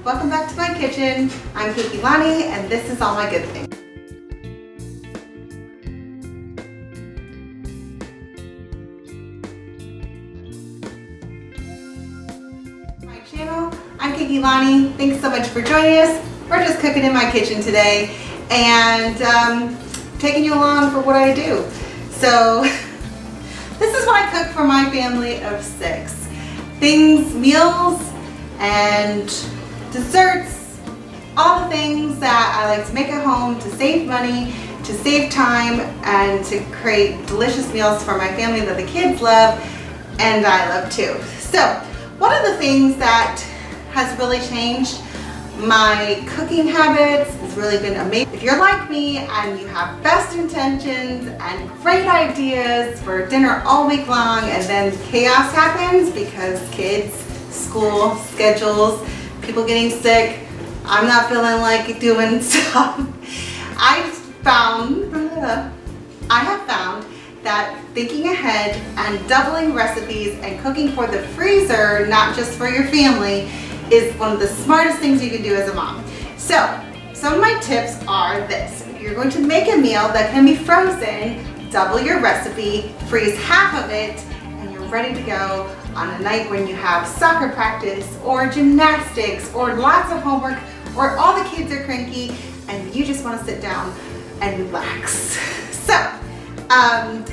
welcome back to my kitchen. I'm Kiki Lani, and this is All My Good Things. My channel, I'm Kiki Lani. Thanks so much for joining us. We're just cooking in my kitchen today and taking you along for what I do. So this is what I cook for my family of 6. Things, meals, and desserts, all the things that I like to make at home to save money, to save time, and to create delicious meals for my family that the kids love and I love too. So one of the things that has really changed my cooking habits has really been amazing. If you're like me and you have best intentions and great ideas for dinner all week long and then chaos happens because kids, school, schedules, people getting sick, I'm not feeling like doing stuff. I have found that thinking ahead and doubling recipes and cooking for the freezer, not just for your family, is one of the smartest things you can do as a mom. So some of my tips are this. If you're going to make a meal that can be frozen, double your recipe, freeze half of it, and you're ready to go on a night when you have soccer practice or gymnastics or lots of homework or all the kids are cranky and you just want to sit down and relax. So I'm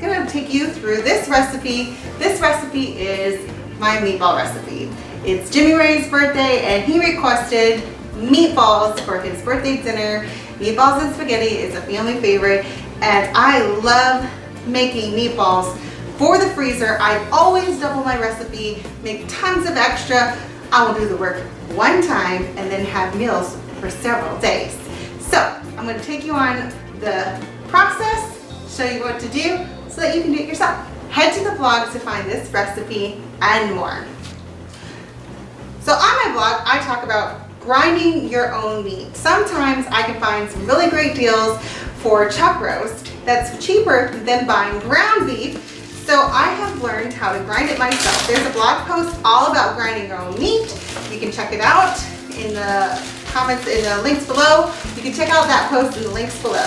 gonna take you through this recipe. This recipe is my meatball recipe. It's Jimmy Ray's birthday and he requested meatballs for his birthday dinner. Meatballs and spaghetti is a family favorite and I love making meatballs for the freezer. I always double my recipe, make tons of extra. I will do the work one time and then have meals for several days. So I'm going to take you on the process, show you what to do so that you can do it yourself. Head to the blog to find this recipe and more. So on my blog, I talk about grinding your own meat. Sometimes I can find some really great deals for chuck roast that's cheaper than buying ground beef. So I have learned how to grind it myself. There's a blog post all about grinding your own meat. You can check it out in the comments, in the links below. You can check out that post in the links below.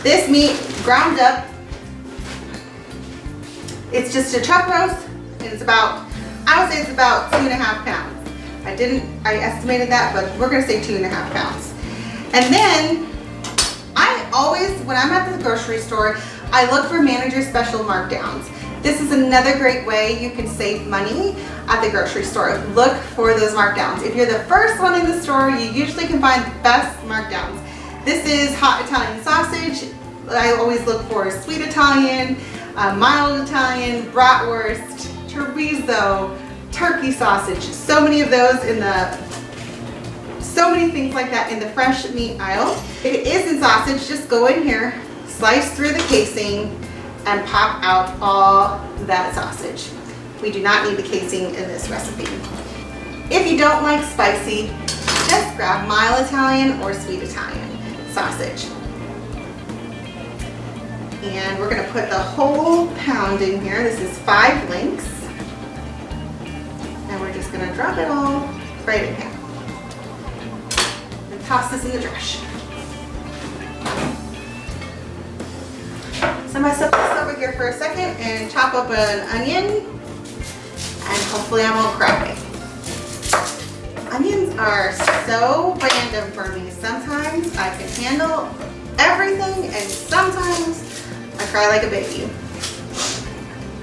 This meat ground up, it's just a chuck roast, and it's about, I would say it's about 2.5 pounds. I estimated that, but we're gonna say 2.5 pounds. And then I always, when I'm at the grocery store, I look for manager special markdowns. This is another great way you can save money at the grocery store. Look for those markdowns. If you're the first one in the store, you usually can find the best markdowns. This is hot Italian sausage. I always look for sweet Italian, mild Italian, bratwurst, chorizo, turkey sausage, so many of those in the, so many things like that in the fresh meat aisle. If it isn't sausage, just go in here, slice through the casing, and pop out all that sausage. We do not need the casing in this recipe. If you don't like spicy, just grab mild Italian or sweet Italian sausage. And we're gonna put the whole pound in here. This is 5 links. And we're just gonna drop it all right in here. And toss this in the trash. So I'm gonna set this over here for a second and chop up an onion. And hopefully I won't crack it. Onions are so random for me. Sometimes I can handle everything and sometimes I cry like a baby.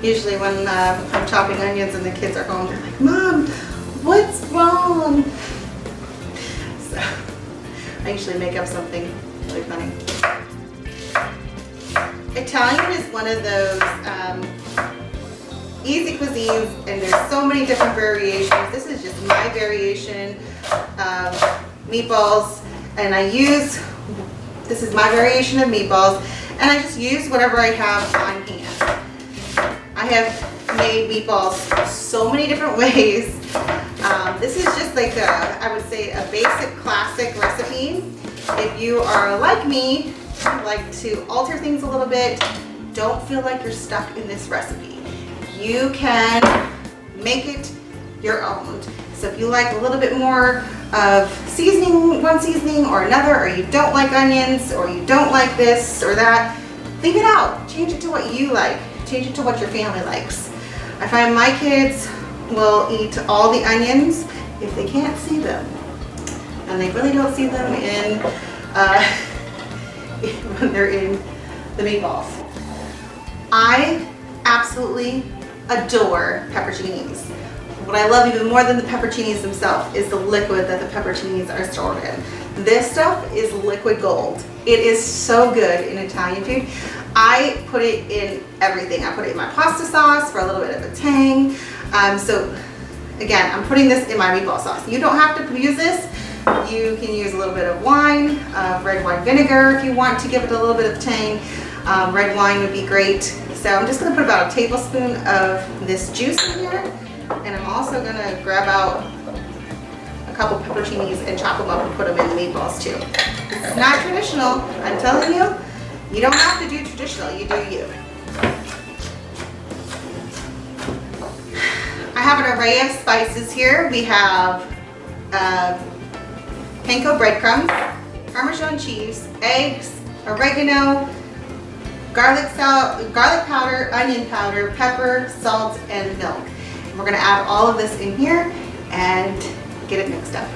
Usually when I'm chopping onions and the kids are home, they're like, Mom, what's wrong? So I usually make up something really funny. Italian is one of those easy cuisines and there's so many different variations. This is just my variation of meatballs and this is my variation of meatballs and I just use whatever I have on hand. I have made meatballs so many different ways. This is just like I would say a basic classic recipe. If you are like me, like to alter things a little bit, don't feel like you're stuck in this recipe. You can make it your own. So if you like a little bit more of seasoning, one seasoning or another, or you don't like onions, or you don't like this or that, leave it out. Change it to what you like. Change it to what your family likes. I find my kids will eat all the onions if they can't see them. And they really don't see them in when they're in the meatballs. I absolutely adore pepperoncinis. What I love even more than the pepperoncinis themselves is the liquid that the pepperoncinis are stored in. This stuff is liquid gold. It is so good in Italian food. I put it in everything. I put it in my pasta sauce for a little bit of a tang. So again, I'm putting this in my meatball sauce. You don't have to use this. You can use a little bit of wine, red wine vinegar if you want to give it a little bit of tang. Red wine would be great. So I'm just going to put about a tablespoon of this juice in here. And I'm also going to grab out a couple pepperoncinis and chop them up and put them in the meatballs too. It's not traditional. I'm telling you, you don't have to do traditional. You do you. I have an array of spices here. We have panko breadcrumbs, Parmesan cheese, eggs, oregano, garlic powder, onion powder, pepper, salt, and milk. And we're gonna add all of this in here and get it mixed up.